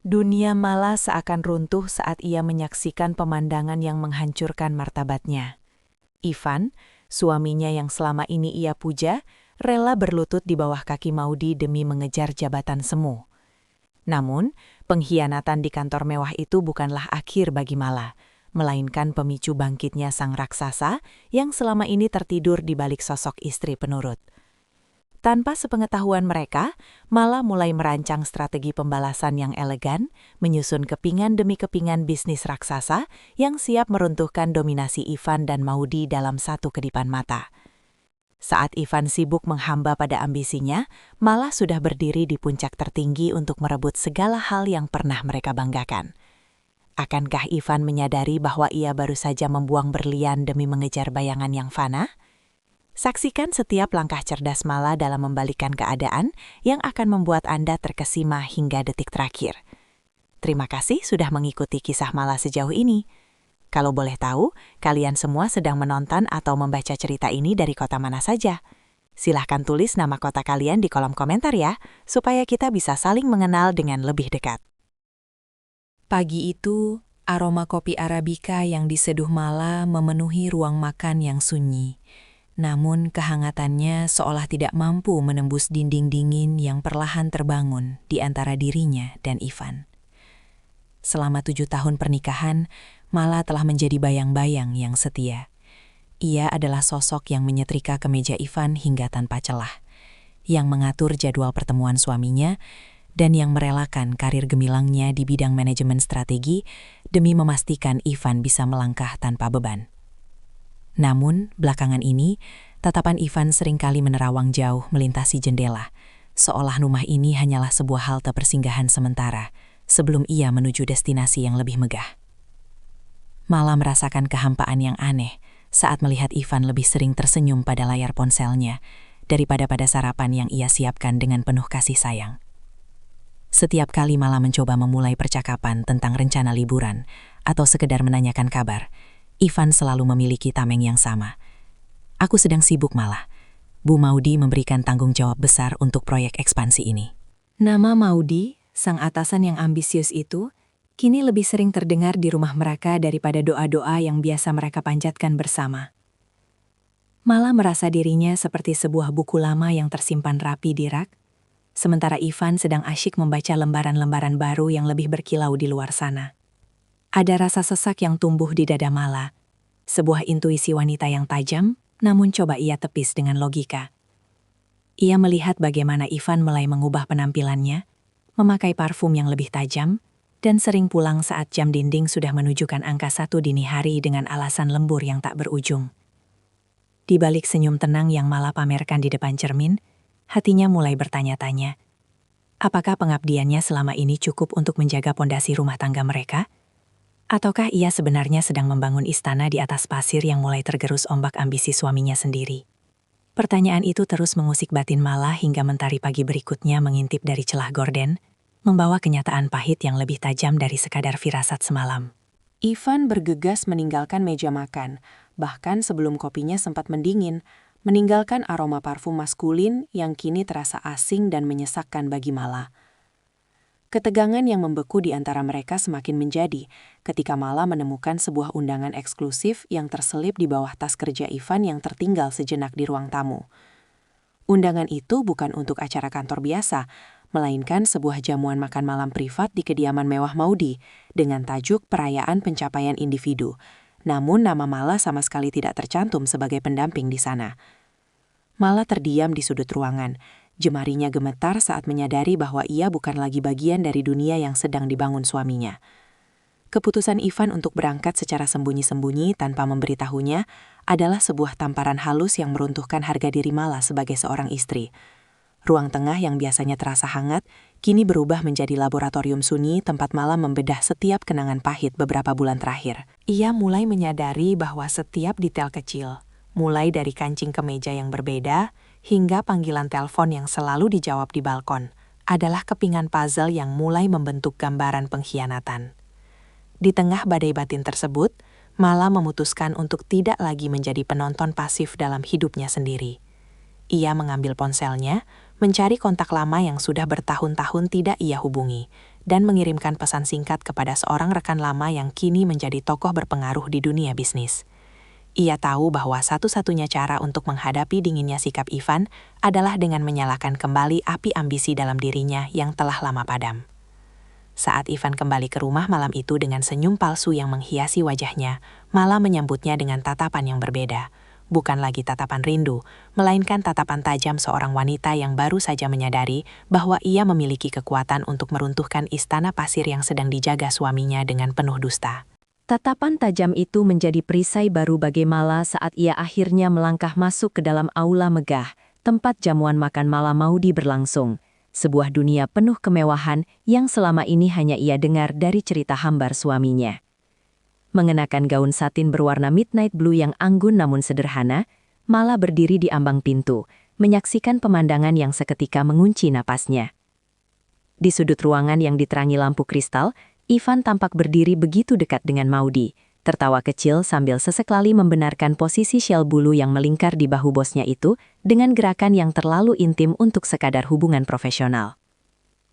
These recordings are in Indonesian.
Dunia Mala seakan runtuh saat ia menyaksikan pemandangan yang menghancurkan martabatnya. Ivan, suaminya yang selama ini ia puja, rela berlutut di bawah kaki Maudy demi mengejar jabatan semu. Namun, pengkhianatan di kantor mewah itu bukanlah akhir bagi Mala, melainkan pemicu bangkitnya sang raksasa yang selama ini tertidur di balik sosok istri penurut. Tanpa sepengetahuan mereka, Mala mulai merancang strategi pembalasan yang elegan, menyusun kepingan demi kepingan bisnis raksasa yang siap meruntuhkan dominasi Ivan dan Maudy dalam satu kedipan mata. Saat Ivan sibuk menghamba pada ambisinya, Mala sudah berdiri di puncak tertinggi untuk merebut segala hal yang pernah mereka banggakan. Akankah Ivan menyadari bahwa ia baru saja membuang berlian demi mengejar bayangan yang fana? Saksikan setiap langkah cerdas Mala dalam membalikkan keadaan yang akan membuat Anda terkesima hingga detik terakhir. Terima kasih sudah mengikuti kisah Mala sejauh ini. Kalau boleh tahu, kalian semua sedang menonton atau membaca cerita ini dari kota mana saja? Silahkan tulis nama kota kalian di kolom komentar ya, supaya kita bisa saling mengenal dengan lebih dekat. Pagi itu, aroma kopi Arabica yang diseduh Mala memenuhi ruang makan yang sunyi. Namun kehangatannya seolah tidak mampu menembus dinding dingin yang perlahan terbangun di antara dirinya dan Ivan. Selama 7 tahun pernikahan, Mala telah menjadi bayang-bayang yang setia. Ia adalah sosok yang menyetrika kemeja Ivan hingga tanpa celah, yang mengatur jadwal pertemuan suaminya, dan yang merelakan karir gemilangnya di bidang manajemen strategi demi memastikan Ivan bisa melangkah tanpa beban. Namun, belakangan ini, tatapan Ivan seringkali menerawang jauh melintasi jendela, seolah rumah ini hanyalah sebuah halte persinggahan sementara, sebelum ia menuju destinasi yang lebih megah. Mala merasakan kehampaan yang aneh saat melihat Ivan lebih sering tersenyum pada layar ponselnya, daripada pada sarapan yang ia siapkan dengan penuh kasih sayang. Setiap kali Mala mencoba memulai percakapan tentang rencana liburan, atau sekedar menanyakan kabar, Ivan selalu memiliki tameng yang sama. Aku sedang sibuk Mala. Bu Maudy memberikan tanggung jawab besar untuk proyek ekspansi ini. Nama Maudy, sang atasan yang ambisius itu, kini lebih sering terdengar di rumah mereka daripada doa-doa yang biasa mereka panjatkan bersama. Mala merasa dirinya seperti sebuah buku lama yang tersimpan rapi di rak, sementara Ivan sedang asyik membaca lembaran-lembaran baru yang lebih berkilau di luar sana. Ada rasa sesak yang tumbuh di dada Mala, sebuah intuisi wanita yang tajam, namun coba ia tepis dengan logika. Ia melihat bagaimana Ivan mulai mengubah penampilannya, memakai parfum yang lebih tajam, dan sering pulang saat jam dinding sudah menunjukkan angka 1 dini hari dengan alasan lembur yang tak berujung. Di balik senyum tenang yang Mala pamerkan di depan cermin, hatinya mulai bertanya-tanya, apakah pengabdiannya selama ini cukup untuk menjaga pondasi rumah tangga mereka? Ataukah ia sebenarnya sedang membangun istana di atas pasir yang mulai tergerus ombak ambisi suaminya sendiri? Pertanyaan itu terus mengusik batin Mala hingga mentari pagi berikutnya mengintip dari celah gorden, membawa kenyataan pahit yang lebih tajam dari sekadar firasat semalam. Ivan bergegas meninggalkan meja makan, bahkan sebelum kopinya sempat mendingin, meninggalkan aroma parfum maskulin yang kini terasa asing dan menyesakkan bagi Mala. Ketegangan yang membeku di antara mereka semakin menjadi ketika Mala menemukan sebuah undangan eksklusif yang terselip di bawah tas kerja Ivan yang tertinggal sejenak di ruang tamu. Undangan itu bukan untuk acara kantor biasa, melainkan sebuah jamuan makan malam privat di kediaman mewah Maudy dengan tajuk perayaan pencapaian individu. Namun nama Mala sama sekali tidak tercantum sebagai pendamping di sana. Mala terdiam di sudut ruangan. Jemarinya gemetar saat menyadari bahwa ia bukan lagi bagian dari dunia yang sedang dibangun suaminya. Keputusan Ivan untuk berangkat secara sembunyi-sembunyi tanpa memberitahunya adalah sebuah tamparan halus yang meruntuhkan harga diri Mala sebagai seorang istri. Ruang tengah yang biasanya terasa hangat, kini berubah menjadi laboratorium sunyi tempat Mala membedah setiap kenangan pahit beberapa bulan terakhir. Ia mulai menyadari bahwa setiap detail kecil, mulai dari kancing kemeja yang berbeda, hingga panggilan telepon yang selalu dijawab di balkon, adalah kepingan puzzle yang mulai membentuk gambaran pengkhianatan. Di tengah badai batin tersebut, Mala memutuskan untuk tidak lagi menjadi penonton pasif dalam hidupnya sendiri. Ia mengambil ponselnya, mencari kontak lama yang sudah bertahun-tahun tidak ia hubungi, dan mengirimkan pesan singkat kepada seorang rekan lama yang kini menjadi tokoh berpengaruh di dunia bisnis. Ia tahu bahwa satu-satunya cara untuk menghadapi dinginnya sikap Ivan adalah dengan menyalakan kembali api ambisi dalam dirinya yang telah lama padam. Saat Ivan kembali ke rumah malam itu dengan senyum palsu yang menghiasi wajahnya, Mala menyambutnya dengan tatapan yang berbeda. Bukan lagi tatapan rindu, melainkan tatapan tajam seorang wanita yang baru saja menyadari bahwa ia memiliki kekuatan untuk meruntuhkan istana pasir yang sedang dijaga suaminya dengan penuh dusta. Tatapan tajam itu menjadi perisai baru bagi Mala saat ia akhirnya melangkah masuk ke dalam aula megah, tempat jamuan makan malam Maudy berlangsung. Sebuah dunia penuh kemewahan yang selama ini hanya ia dengar dari cerita hambar suaminya. Mengenakan gaun satin berwarna midnight blue yang anggun namun sederhana, Mala berdiri di ambang pintu, menyaksikan pemandangan yang seketika mengunci napasnya. Di sudut ruangan yang diterangi lampu kristal, Ivan tampak berdiri begitu dekat dengan Maudy, tertawa kecil sambil sesekali membenarkan posisi shell bulu yang melingkar di bahu bosnya itu dengan gerakan yang terlalu intim untuk sekadar hubungan profesional.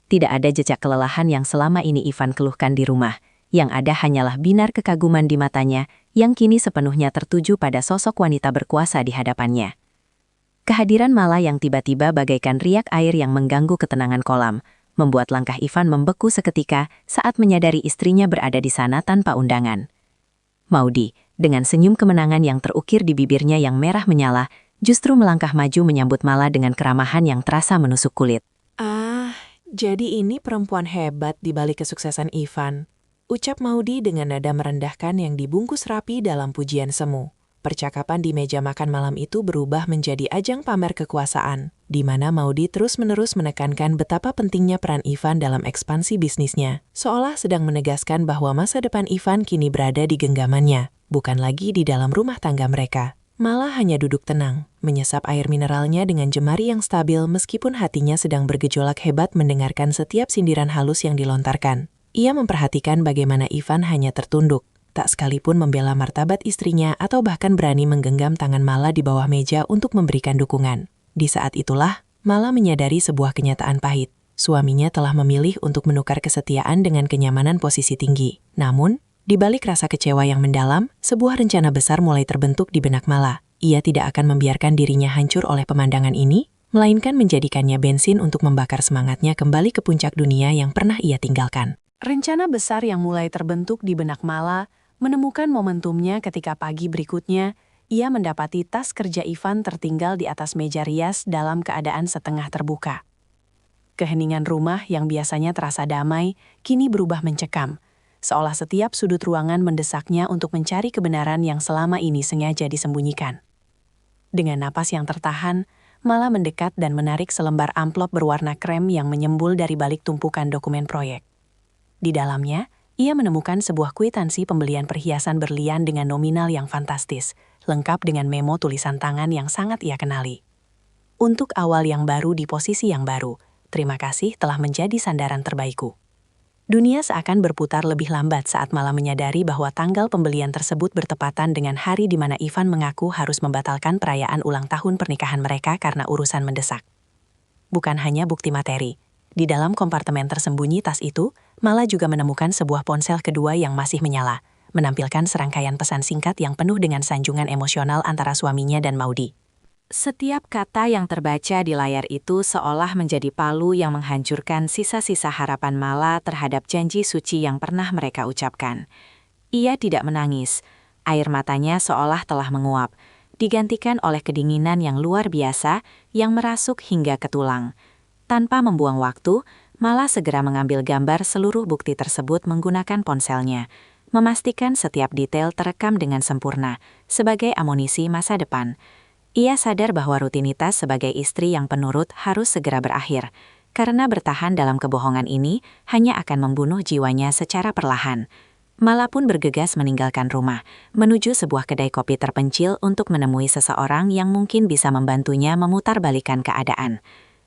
Tidak ada jejak kelelahan yang selama ini Ivan keluhkan di rumah, yang ada hanyalah binar kekaguman di matanya yang kini sepenuhnya tertuju pada sosok wanita berkuasa di hadapannya. Kehadiran Mala yang tiba-tiba bagaikan riak air yang mengganggu ketenangan kolam, membuat langkah Ivan membeku seketika saat menyadari istrinya berada di sana tanpa undangan. Maudy, dengan senyum kemenangan yang terukir di bibirnya yang merah menyala, justru melangkah maju menyambut Mala dengan keramahan yang terasa menusuk kulit. Jadi ini perempuan hebat di balik kesuksesan Ivan, ucap Maudy dengan nada merendahkan yang dibungkus rapi dalam pujian semu. Percakapan di meja makan malam itu berubah menjadi ajang pamer kekuasaan, di mana Maudy terus-menerus menekankan betapa pentingnya peran Ivan dalam ekspansi bisnisnya, seolah sedang menegaskan bahwa masa depan Ivan kini berada di genggamannya, bukan lagi di dalam rumah tangga mereka. Malah hanya duduk tenang, menyesap air mineralnya dengan jemari yang stabil meskipun hatinya sedang bergejolak hebat mendengarkan setiap sindiran halus yang dilontarkan. Ia memperhatikan bagaimana Ivan hanya tertunduk, tak sekalipun membela martabat istrinya atau bahkan berani menggenggam tangan Mala di bawah meja untuk memberikan dukungan. Di saat itulah, Mala menyadari sebuah kenyataan pahit. Suaminya telah memilih untuk menukar kesetiaan dengan kenyamanan posisi tinggi. Namun, di balik rasa kecewa yang mendalam, sebuah rencana besar mulai terbentuk di benak Mala. Ia tidak akan membiarkan dirinya hancur oleh pemandangan ini, melainkan menjadikannya bensin untuk membakar semangatnya kembali ke puncak dunia yang pernah ia tinggalkan. Rencana besar yang mulai terbentuk di benak Mala menemukan momentumnya ketika pagi berikutnya, ia mendapati tas kerja Ivan tertinggal di atas meja rias dalam keadaan setengah terbuka. Keheningan rumah yang biasanya terasa damai, kini berubah mencekam, seolah setiap sudut ruangan mendesaknya untuk mencari kebenaran yang selama ini sengaja disembunyikan. Dengan napas yang tertahan, Mala mendekat dan menarik selembar amplop berwarna krem yang menyembul dari balik tumpukan dokumen proyek. Di dalamnya, ia menemukan sebuah kwitansi pembelian perhiasan berlian dengan nominal yang fantastis, lengkap dengan memo tulisan tangan yang sangat ia kenali. Untuk awal yang baru di posisi yang baru, terima kasih telah menjadi sandaran terbaikku. Dunia seakan berputar lebih lambat saat Mala menyadari bahwa tanggal pembelian tersebut bertepatan dengan hari di mana Ivan mengaku harus membatalkan perayaan ulang tahun pernikahan mereka karena urusan mendesak. Bukan hanya bukti materi. Di dalam kompartemen tersembunyi tas itu, Mala juga menemukan sebuah ponsel kedua yang masih menyala, menampilkan serangkaian pesan singkat yang penuh dengan sanjungan emosional antara suaminya dan Maudy. Setiap kata yang terbaca di layar itu seolah menjadi palu yang menghancurkan sisa-sisa harapan Mala terhadap janji suci yang pernah mereka ucapkan. Ia tidak menangis, air matanya seolah telah menguap, digantikan oleh kedinginan yang luar biasa yang merasuk hingga ke tulang. Tanpa membuang waktu, Mala segera mengambil gambar seluruh bukti tersebut menggunakan ponselnya, memastikan setiap detail terekam dengan sempurna, sebagai amunisi masa depan. Ia sadar bahwa rutinitas sebagai istri yang penurut harus segera berakhir, karena bertahan dalam kebohongan ini hanya akan membunuh jiwanya secara perlahan. Mala pun bergegas meninggalkan rumah, menuju sebuah kedai kopi terpencil untuk menemui seseorang yang mungkin bisa membantunya memutarbalikkan keadaan.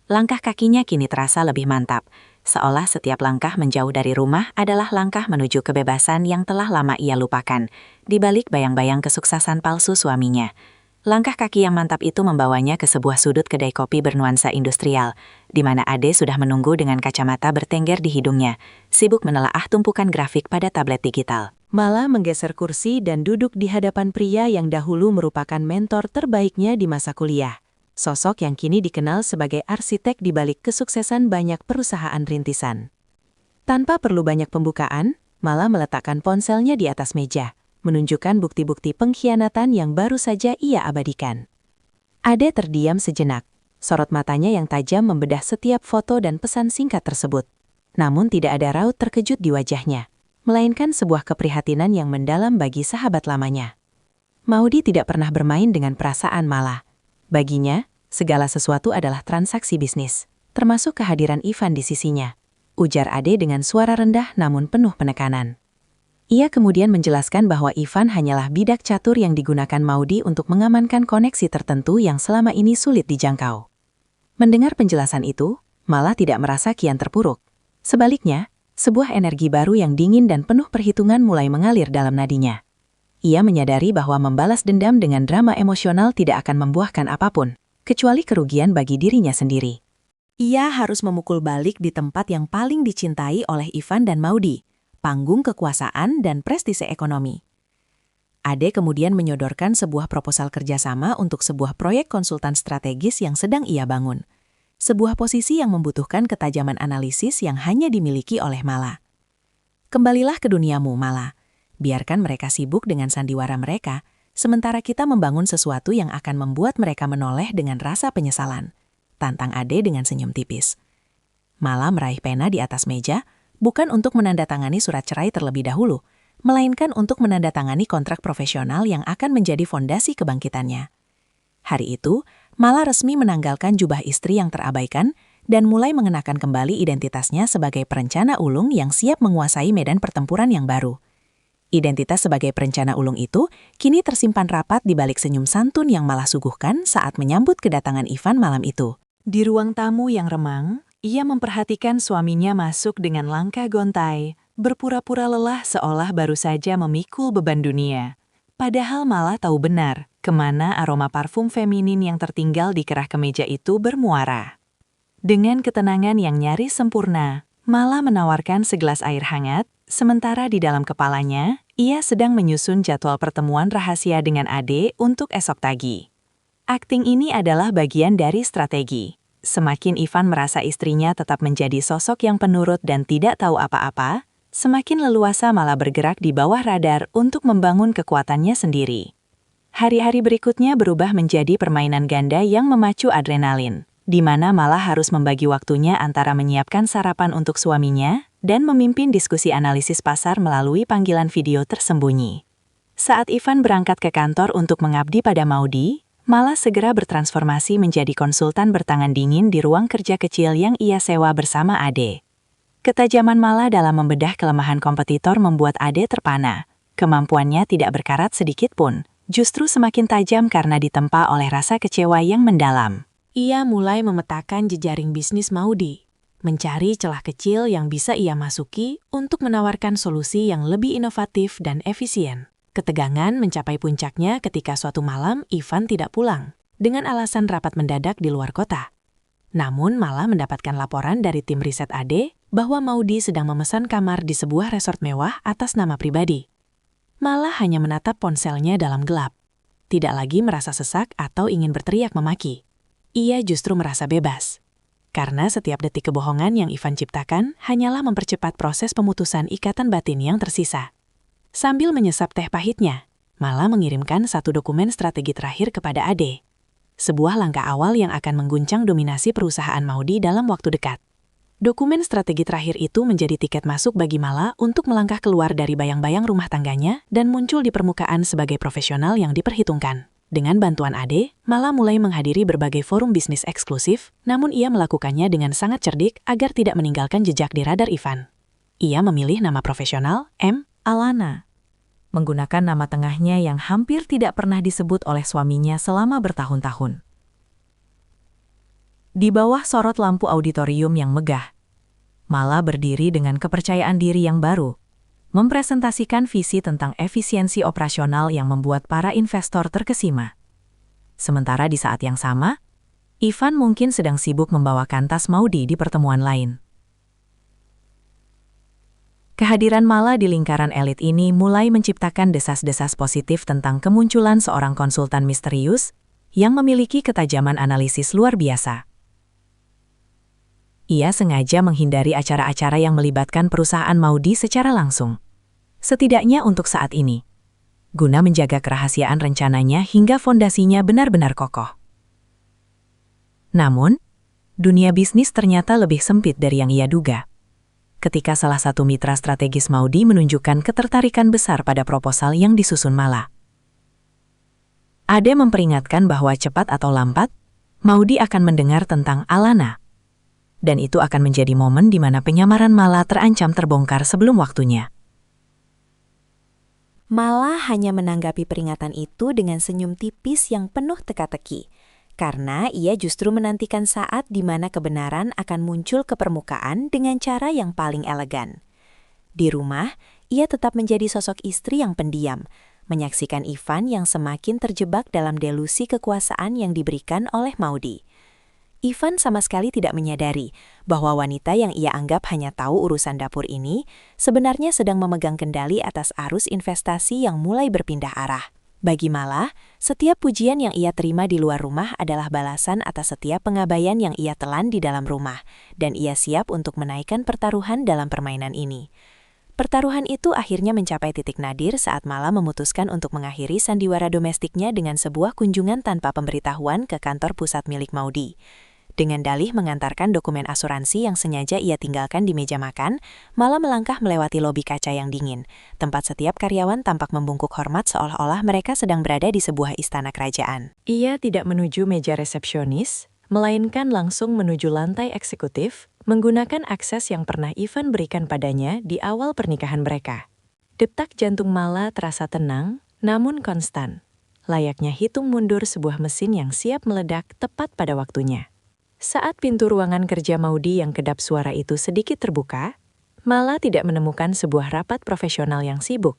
Langkah kakinya kini terasa lebih mantap, seolah setiap langkah menjauh dari rumah adalah langkah menuju kebebasan yang telah lama ia lupakan, di balik bayang-bayang kesuksesan palsu suaminya. Langkah kaki yang mantap itu membawanya ke sebuah sudut kedai kopi bernuansa industrial, di mana Ade sudah menunggu dengan kacamata bertengger di hidungnya, sibuk menelaah tumpukan grafik pada tablet digital. Mala menggeser kursi dan duduk di hadapan pria yang dahulu merupakan mentor terbaiknya di masa kuliah. Sosok yang kini dikenal sebagai arsitek di balik kesuksesan banyak perusahaan rintisan. Tanpa perlu banyak pembukaan, Mala meletakkan ponselnya di atas meja, menunjukkan bukti-bukti pengkhianatan yang baru saja ia abadikan. Ade terdiam sejenak, sorot matanya yang tajam membedah setiap foto dan pesan singkat tersebut. Namun tidak ada raut terkejut di wajahnya, melainkan sebuah keprihatinan yang mendalam bagi sahabat lamanya. Maudy tidak pernah bermain dengan perasaan Mala. Baginya, segala sesuatu adalah transaksi bisnis, termasuk kehadiran Ivan di sisinya, ujar Ade dengan suara rendah namun penuh penekanan. Ia kemudian menjelaskan bahwa Ivan hanyalah bidak catur yang digunakan Maudy untuk mengamankan koneksi tertentu yang selama ini sulit dijangkau. Mendengar penjelasan itu, Mala tidak merasa kian terpuruk. Sebaliknya, sebuah energi baru yang dingin dan penuh perhitungan mulai mengalir dalam nadinya. Ia menyadari bahwa membalas dendam dengan drama emosional tidak akan membuahkan apapun, kecuali kerugian bagi dirinya sendiri. Ia harus memukul balik di tempat yang paling dicintai oleh Ivan dan Maudy, panggung kekuasaan dan prestise ekonomi. Ade kemudian menyodorkan sebuah proposal kerjasama untuk sebuah proyek konsultan strategis yang sedang ia bangun. Sebuah posisi yang membutuhkan ketajaman analisis yang hanya dimiliki oleh Mala. Kembalilah ke duniamu, Mala. Biarkan mereka sibuk dengan sandiwara mereka, sementara kita membangun sesuatu yang akan membuat mereka menoleh dengan rasa penyesalan. Tantang Ade dengan senyum tipis. Mala meraih pena di atas meja, bukan untuk menandatangani surat cerai terlebih dahulu, melainkan untuk menandatangani kontrak profesional yang akan menjadi fondasi kebangkitannya. Hari itu, Mala resmi menanggalkan jubah istri yang terabaikan dan mulai mengenakan kembali identitasnya sebagai perencana ulung yang siap menguasai medan pertempuran yang baru. Identitas sebagai perencana ulung itu kini tersimpan rapat di balik senyum santun yang Mala suguhkan saat menyambut kedatangan Ivan malam itu. Di ruang tamu yang remang, ia memperhatikan suaminya masuk dengan langkah gontai, berpura-pura lelah seolah baru saja memikul beban dunia. Padahal Mala tahu benar kemana aroma parfum feminin yang tertinggal di kerah kemeja itu bermuara. Dengan ketenangan yang nyaris sempurna, Mala menawarkan segelas air hangat, sementara di dalam kepalanya, ia sedang menyusun jadwal pertemuan rahasia dengan Ade untuk esok pagi. Akting ini adalah bagian dari strategi. Semakin Ivan merasa istrinya tetap menjadi sosok yang penurut dan tidak tahu apa-apa, semakin leluasa Mala bergerak di bawah radar untuk membangun kekuatannya sendiri. Hari-hari berikutnya berubah menjadi permainan ganda yang memacu adrenalin, di mana Mala harus membagi waktunya antara menyiapkan sarapan untuk suaminya dan memimpin diskusi analisis pasar melalui panggilan video tersembunyi. Saat Ivan berangkat ke kantor untuk mengabdi pada Maudy, Mala segera bertransformasi menjadi konsultan bertangan dingin di ruang kerja kecil yang ia sewa bersama Ade. Ketajaman Mala dalam membedah kelemahan kompetitor membuat Ade terpana. Kemampuannya tidak berkarat sedikit pun, justru semakin tajam karena ditempa oleh rasa kecewa yang mendalam. Ia mulai memetakan jejaring bisnis Maudy, mencari celah kecil yang bisa ia masuki untuk menawarkan solusi yang lebih inovatif dan efisien. Ketegangan mencapai puncaknya ketika suatu malam Ivan tidak pulang, dengan alasan rapat mendadak di luar kota. Namun Mala mendapatkan laporan dari tim riset Ade bahwa Maudy sedang memesan kamar di sebuah resort mewah atas nama pribadi. Mala hanya menatap ponselnya dalam gelap. Tidak lagi merasa sesak atau ingin berteriak memaki. Ia justru merasa bebas. Karena setiap detik kebohongan yang Ivan ciptakan hanyalah mempercepat proses pemutusan ikatan batin yang tersisa. Sambil menyesap teh pahitnya, Mala mengirimkan satu dokumen strategi terakhir kepada Ade. Sebuah langkah awal yang akan mengguncang dominasi perusahaan Maudy dalam waktu dekat. Dokumen strategi terakhir itu menjadi tiket masuk bagi Mala untuk melangkah keluar dari bayang-bayang rumah tangganya dan muncul di permukaan sebagai profesional yang diperhitungkan. Dengan bantuan Ade, Mala mulai menghadiri berbagai forum bisnis eksklusif, namun ia melakukannya dengan sangat cerdik agar tidak meninggalkan jejak di radar Ivan. Ia memilih nama profesional, M. Alana, menggunakan nama tengahnya yang hampir tidak pernah disebut oleh suaminya selama bertahun-tahun. Di bawah sorot lampu auditorium yang megah, Mala berdiri dengan kepercayaan diri yang baru, mempresentasikan visi tentang efisiensi operasional yang membuat para investor terkesima. Sementara di saat yang sama, Ivan mungkin sedang sibuk membawakan tas Maudy di pertemuan lain. Kehadiran Mala di lingkaran elit ini mulai menciptakan desas-desas positif tentang kemunculan seorang konsultan misterius yang memiliki ketajaman analisis luar biasa. Ia sengaja menghindari acara-acara yang melibatkan perusahaan Maudy secara langsung. Setidaknya untuk saat ini, guna menjaga kerahasiaan rencananya hingga fondasinya benar-benar kokoh. Namun, dunia bisnis ternyata lebih sempit dari yang ia duga. Ketika salah satu mitra strategis Maudy menunjukkan ketertarikan besar pada proposal yang disusun Mala. Ade memperingatkan bahwa cepat atau lambat, Maudy akan mendengar tentang Alana. Dan itu akan menjadi momen di mana penyamaran Mala terancam terbongkar sebelum waktunya. Mala hanya menanggapi peringatan itu dengan senyum tipis yang penuh teka-teki, karena ia justru menantikan saat di mana kebenaran akan muncul ke permukaan dengan cara yang paling elegan. Di rumah, ia tetap menjadi sosok istri yang pendiam, menyaksikan Ivan yang semakin terjebak dalam delusi kekuasaan yang diberikan oleh Maudy. Ivan sama sekali tidak menyadari bahwa wanita yang ia anggap hanya tahu urusan dapur ini sebenarnya sedang memegang kendali atas arus investasi yang mulai berpindah arah. Bagi Mala, setiap pujian yang ia terima di luar rumah adalah balasan atas setiap pengabaian yang ia telan di dalam rumah, dan ia siap untuk menaikkan pertaruhan dalam permainan ini. Pertaruhan itu akhirnya mencapai titik nadir saat Mala memutuskan untuk mengakhiri sandiwara domestiknya dengan sebuah kunjungan tanpa pemberitahuan ke kantor pusat milik Maudy. Dengan dalih mengantarkan dokumen asuransi yang sengaja ia tinggalkan di meja makan, Mala melangkah melewati lobi kaca yang dingin, tempat setiap karyawan tampak membungkuk hormat seolah-olah mereka sedang berada di sebuah istana kerajaan. Ia tidak menuju meja resepsionis, melainkan langsung menuju lantai eksekutif, menggunakan akses yang pernah Ivan berikan padanya di awal pernikahan mereka. Detak jantung Mala terasa tenang, namun konstan. Layaknya hitung mundur sebuah mesin yang siap meledak tepat pada waktunya. Saat pintu ruangan kerja Maudy yang kedap suara itu sedikit terbuka, Mala tidak menemukan sebuah rapat profesional yang sibuk,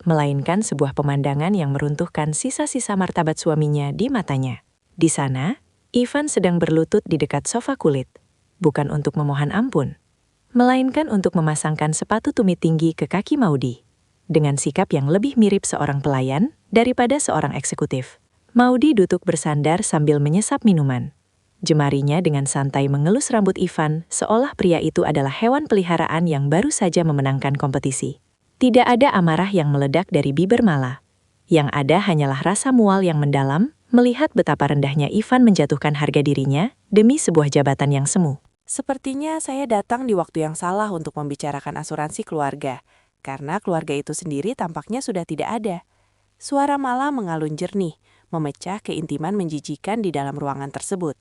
melainkan sebuah pemandangan yang meruntuhkan sisa-sisa martabat suaminya di matanya. Di sana, Ivan sedang berlutut di dekat sofa kulit, bukan untuk memohon ampun, melainkan untuk memasangkan sepatu tumit tinggi ke kaki Maudy. Dengan sikap yang lebih mirip seorang pelayan daripada seorang eksekutif, Maudy duduk bersandar sambil menyesap minuman. Jemarinya dengan santai mengelus rambut Ivan seolah pria itu adalah hewan peliharaan yang baru saja memenangkan kompetisi. Tidak ada amarah yang meledak dari bibir Mala. Yang ada hanyalah rasa mual yang mendalam melihat betapa rendahnya Ivan menjatuhkan harga dirinya demi sebuah jabatan yang semu. Sepertinya saya datang di waktu yang salah untuk membicarakan asuransi keluarga, karena keluarga itu sendiri tampaknya sudah tidak ada. Suara Mala mengalun jernih, memecah keintiman menjijikan di dalam ruangan tersebut.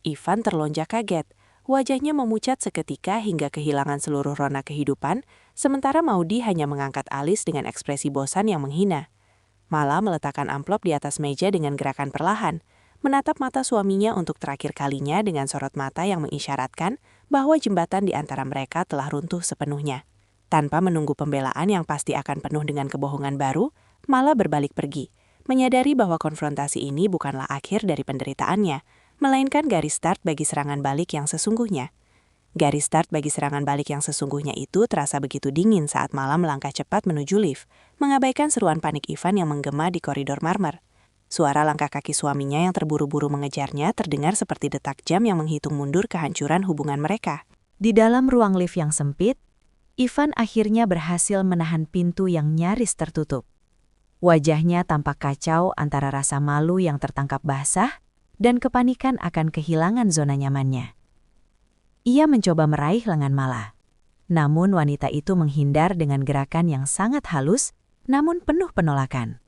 Ivan terlonjak kaget, wajahnya memucat seketika hingga kehilangan seluruh rona kehidupan, sementara Maudy hanya mengangkat alis dengan ekspresi bosan yang menghina. Mala meletakkan amplop di atas meja dengan gerakan perlahan, menatap mata suaminya untuk terakhir kalinya dengan sorot mata yang mengisyaratkan bahwa jembatan di antara mereka telah runtuh sepenuhnya. Tanpa menunggu pembelaan yang pasti akan penuh dengan kebohongan baru, Mala berbalik pergi, menyadari bahwa konfrontasi ini bukanlah akhir dari penderitaannya, melainkan garis start bagi serangan balik yang sesungguhnya. Garis start bagi serangan balik yang sesungguhnya itu terasa begitu dingin saat Mala melangkah cepat menuju lift, mengabaikan seruan panik Ivan yang menggema di koridor marmer. Suara langkah kaki suaminya yang terburu-buru mengejarnya terdengar seperti detak jam yang menghitung mundur kehancuran hubungan mereka. Di dalam ruang lift yang sempit, Ivan akhirnya berhasil menahan pintu yang nyaris tertutup. Wajahnya tampak kacau antara rasa malu yang tertangkap basah dan kepanikan akan kehilangan zona nyamannya. Ia mencoba meraih lengan Mala. Namun wanita itu menghindar dengan gerakan yang sangat halus, namun penuh penolakan.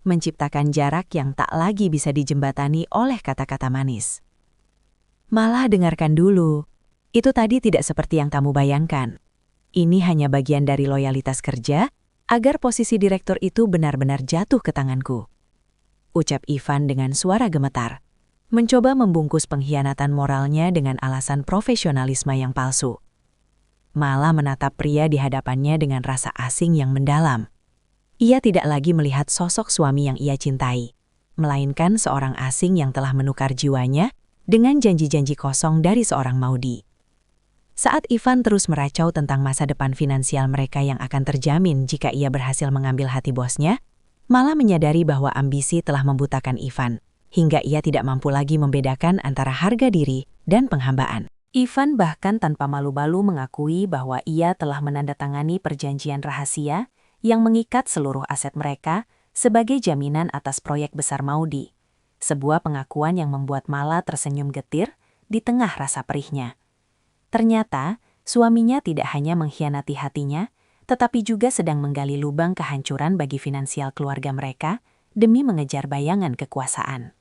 Menciptakan jarak yang tak lagi bisa dijembatani oleh kata-kata manis. Mala, dengarkan dulu. Itu tadi tidak seperti yang kamu bayangkan. Ini hanya bagian dari loyalitas kerja, agar posisi direktur itu benar-benar jatuh ke tanganku. Ucap Ivan dengan suara gemetar. Mencoba membungkus pengkhianatan moralnya dengan alasan profesionalisme yang palsu. Mala menatap pria di hadapannya dengan rasa asing yang mendalam. Ia tidak lagi melihat sosok suami yang ia cintai. melainkan seorang asing yang telah menukar jiwanya dengan janji-janji kosong dari seorang Maudi. Saat Ivan terus meracau tentang masa depan finansial mereka yang akan terjamin jika ia berhasil mengambil hati bosnya, Mala menyadari bahwa ambisi telah membutakan Ivan, hingga ia tidak mampu lagi membedakan antara harga diri dan penghambaan. Ivan bahkan tanpa malu-malu mengakui bahwa ia telah menandatangani perjanjian rahasia yang mengikat seluruh aset mereka sebagai jaminan atas proyek besar Maudi. Sebuah pengakuan yang membuat Mala tersenyum getir di tengah rasa perihnya. Ternyata, suaminya tidak hanya mengkhianati hatinya, tetapi juga sedang menggali lubang kehancuran bagi finansial keluarga mereka demi mengejar bayangan kekuasaan.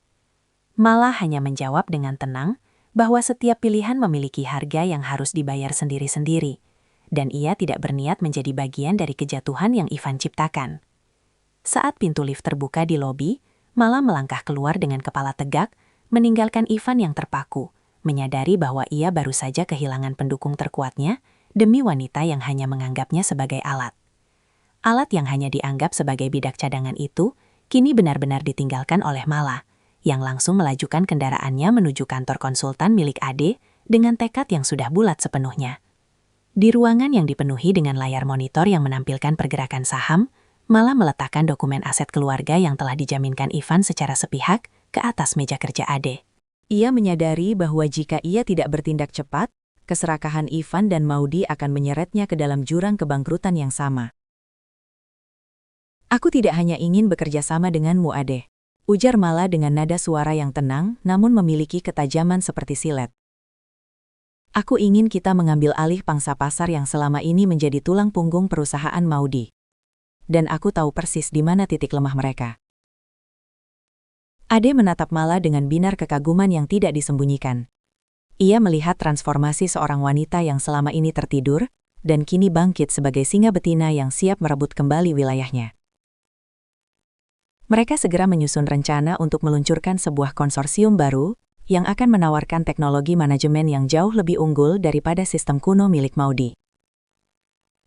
Mala hanya menjawab dengan tenang bahwa setiap pilihan memiliki harga yang harus dibayar sendiri-sendiri, dan ia tidak berniat menjadi bagian dari kejatuhan yang Ivan ciptakan. Saat pintu lift terbuka di lobi, Mala melangkah keluar dengan kepala tegak, meninggalkan Ivan yang terpaku, menyadari bahwa ia baru saja kehilangan pendukung terkuatnya demi wanita yang hanya menganggapnya sebagai alat. Alat yang hanya dianggap sebagai bidak cadangan itu, kini benar-benar ditinggalkan oleh Mala, yang langsung melajukan kendaraannya menuju kantor konsultan milik Ade dengan tekad yang sudah bulat sepenuhnya. Di ruangan yang dipenuhi dengan layar monitor yang menampilkan pergerakan saham, Mala meletakkan dokumen aset keluarga yang telah dijaminkan Ivan secara sepihak ke atas meja kerja Ade. Ia menyadari bahwa jika ia tidak bertindak cepat, keserakahan Ivan dan Maudi akan menyeretnya ke dalam jurang kebangkrutan yang sama. "Aku tidak hanya ingin bekerja sama denganmu, Ade," ujar Mala dengan nada suara yang tenang namun memiliki ketajaman seperti silet. "Aku ingin kita mengambil alih pangsa pasar yang selama ini menjadi tulang punggung perusahaan Maudi. Dan aku tahu persis di mana titik lemah mereka." Ade menatap Mala dengan binar kekaguman yang tidak disembunyikan. Ia melihat transformasi seorang wanita yang selama ini tertidur dan kini bangkit sebagai singa betina yang siap merebut kembali wilayahnya. Mereka segera menyusun rencana untuk meluncurkan sebuah konsorsium baru yang akan menawarkan teknologi manajemen yang jauh lebih unggul daripada sistem kuno milik Maudi.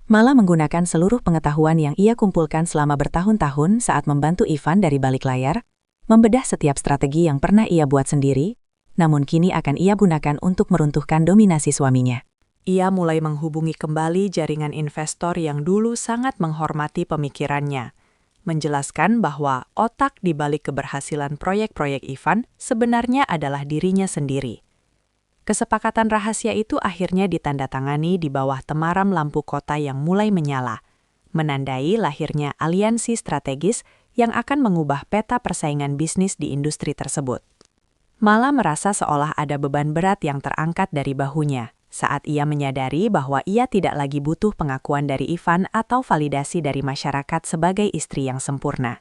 Mala menggunakan seluruh pengetahuan yang ia kumpulkan selama bertahun-tahun saat membantu Ivan dari balik layar, membedah setiap strategi yang pernah ia buat sendiri, namun kini akan ia gunakan untuk meruntuhkan dominasi suaminya. Ia mulai menghubungi kembali jaringan investor yang dulu sangat menghormati pemikirannya, menjelaskan bahwa otak di balik keberhasilan proyek-proyek Ivan sebenarnya adalah dirinya sendiri. Kesepakatan rahasia itu akhirnya ditandatangani di bawah temaram lampu kota yang mulai menyala, menandai lahirnya aliansi strategis yang akan mengubah peta persaingan bisnis di industri tersebut. Mala merasa seolah ada beban berat yang terangkat dari bahunya saat ia menyadari bahwa ia tidak lagi butuh pengakuan dari Ivan atau validasi dari masyarakat sebagai istri yang sempurna.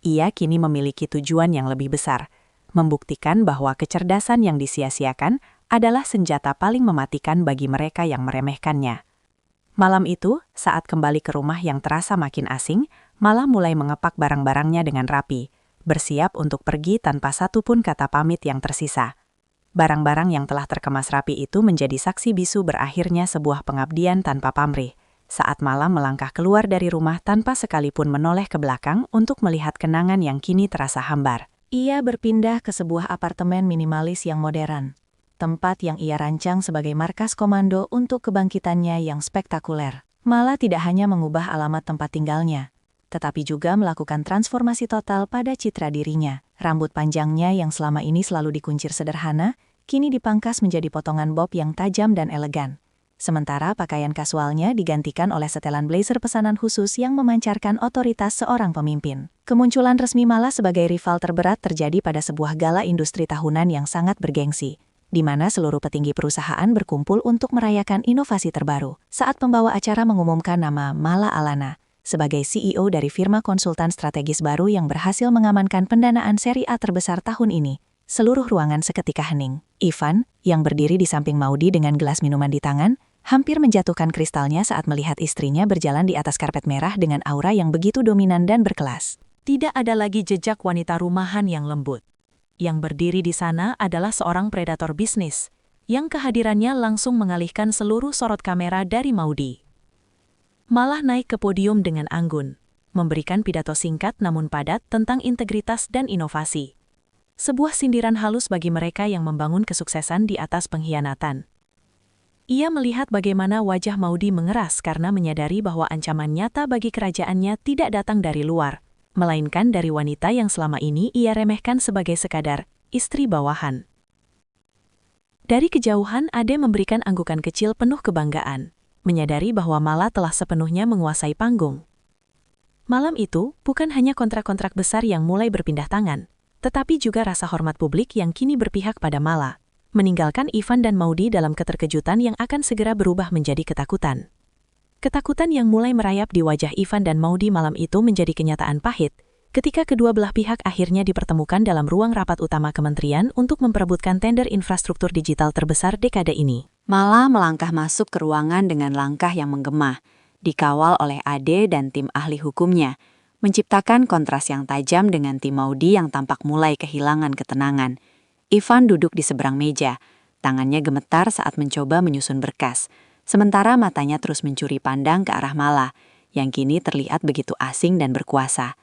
Ia kini memiliki tujuan yang lebih besar, membuktikan bahwa kecerdasan yang disia-siakan adalah senjata paling mematikan bagi mereka yang meremehkannya. Malam itu, saat kembali ke rumah yang terasa makin asing, Mala mulai mengepak barang-barangnya dengan rapi, bersiap untuk pergi tanpa satupun kata pamit yang tersisa. Barang-barang yang telah terkemas rapi itu menjadi saksi bisu berakhirnya sebuah pengabdian tanpa pamrih, saat Mala melangkah keluar dari rumah tanpa sekalipun menoleh ke belakang untuk melihat kenangan yang kini terasa hambar. Ia berpindah ke sebuah apartemen minimalis yang modern, tempat yang ia rancang sebagai markas komando untuk kebangkitannya yang spektakuler. Mala tidak hanya mengubah alamat tempat tinggalnya, tetapi juga melakukan transformasi total pada citra dirinya. Rambut panjangnya yang selama ini selalu dikuncir sederhana, kini dipangkas menjadi potongan bob yang tajam dan elegan. Sementara pakaian kasualnya digantikan oleh setelan blazer pesanan khusus yang memancarkan otoritas seorang pemimpin. Kemunculan resmi Mala sebagai rival terberat terjadi pada sebuah gala industri tahunan yang sangat bergengsi, di mana seluruh petinggi perusahaan berkumpul untuk merayakan inovasi terbaru. Saat pembawa acara mengumumkan nama Mala Alana sebagai CEO dari firma konsultan strategis baru yang berhasil mengamankan pendanaan seri A terbesar tahun ini, seluruh ruangan seketika hening. Ivan, yang berdiri di samping Maudi dengan gelas minuman di tangan, hampir menjatuhkan kristalnya saat melihat istrinya berjalan di atas karpet merah dengan aura yang begitu dominan dan berkelas. Tidak ada lagi jejak wanita rumahan yang lembut. Yang berdiri di sana adalah seorang predator bisnis, yang kehadirannya langsung mengalihkan seluruh sorot kamera dari Maudi. Malah naik ke podium dengan anggun, memberikan pidato singkat namun padat tentang integritas dan inovasi. Sebuah sindiran halus bagi mereka yang membangun kesuksesan di atas pengkhianatan. Ia melihat bagaimana wajah Maudy mengeras karena menyadari bahwa ancaman nyata bagi kerajaannya tidak datang dari luar, melainkan dari wanita yang selama ini ia remehkan sebagai sekadar istri bawahan. Dari kejauhan, Ade memberikan anggukan kecil penuh kebanggaan, menyadari bahwa Mala telah sepenuhnya menguasai panggung. Malam itu, bukan hanya kontrak-kontrak besar yang mulai berpindah tangan, tetapi juga rasa hormat publik yang kini berpihak pada Mala, meninggalkan Ivan dan Maudy dalam keterkejutan yang akan segera berubah menjadi ketakutan. Ketakutan yang mulai merayap di wajah Ivan dan Maudy malam itu menjadi kenyataan pahit, ketika kedua belah pihak akhirnya dipertemukan dalam ruang rapat utama kementerian untuk memperebutkan tender infrastruktur digital terbesar dekade ini. Mala melangkah masuk ke ruangan dengan langkah yang menggema, dikawal oleh Ade dan tim ahli hukumnya, menciptakan kontras yang tajam dengan tim Maudy yang tampak mulai kehilangan ketenangan. Ivan duduk di seberang meja, tangannya gemetar saat mencoba menyusun berkas, sementara matanya terus mencuri pandang ke arah Mala, yang kini terlihat begitu asing dan berkuasa.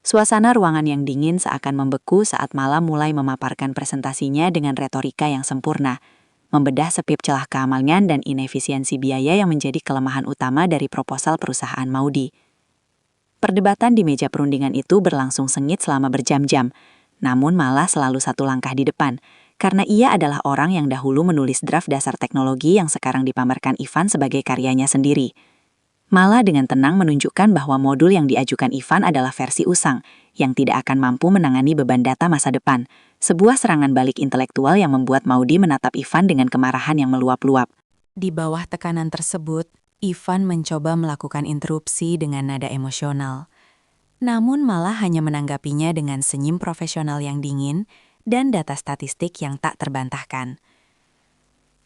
Suasana ruangan yang dingin seakan membeku saat Mala mulai memaparkan presentasinya dengan retorika yang sempurna, membedah sepip celah keamanan dan inefisiensi biaya yang menjadi kelemahan utama dari proposal perusahaan Maudy. Perdebatan di meja perundingan itu berlangsung sengit selama berjam-jam, namun Mala selalu satu langkah di depan, karena ia adalah orang yang dahulu menulis draft dasar teknologi yang sekarang dipamerkan Ivan sebagai karyanya sendiri. Mala dengan tenang menunjukkan bahwa modul yang diajukan Ivan adalah versi usang, yang tidak akan mampu menangani beban data masa depan, sebuah serangan balik intelektual yang membuat Maudy menatap Ivan dengan kemarahan yang meluap-luap. Di bawah tekanan tersebut, Ivan mencoba melakukan interupsi dengan nada emosional. Namun Mala hanya menanggapinya dengan senyum profesional yang dingin dan data statistik yang tak terbantahkan.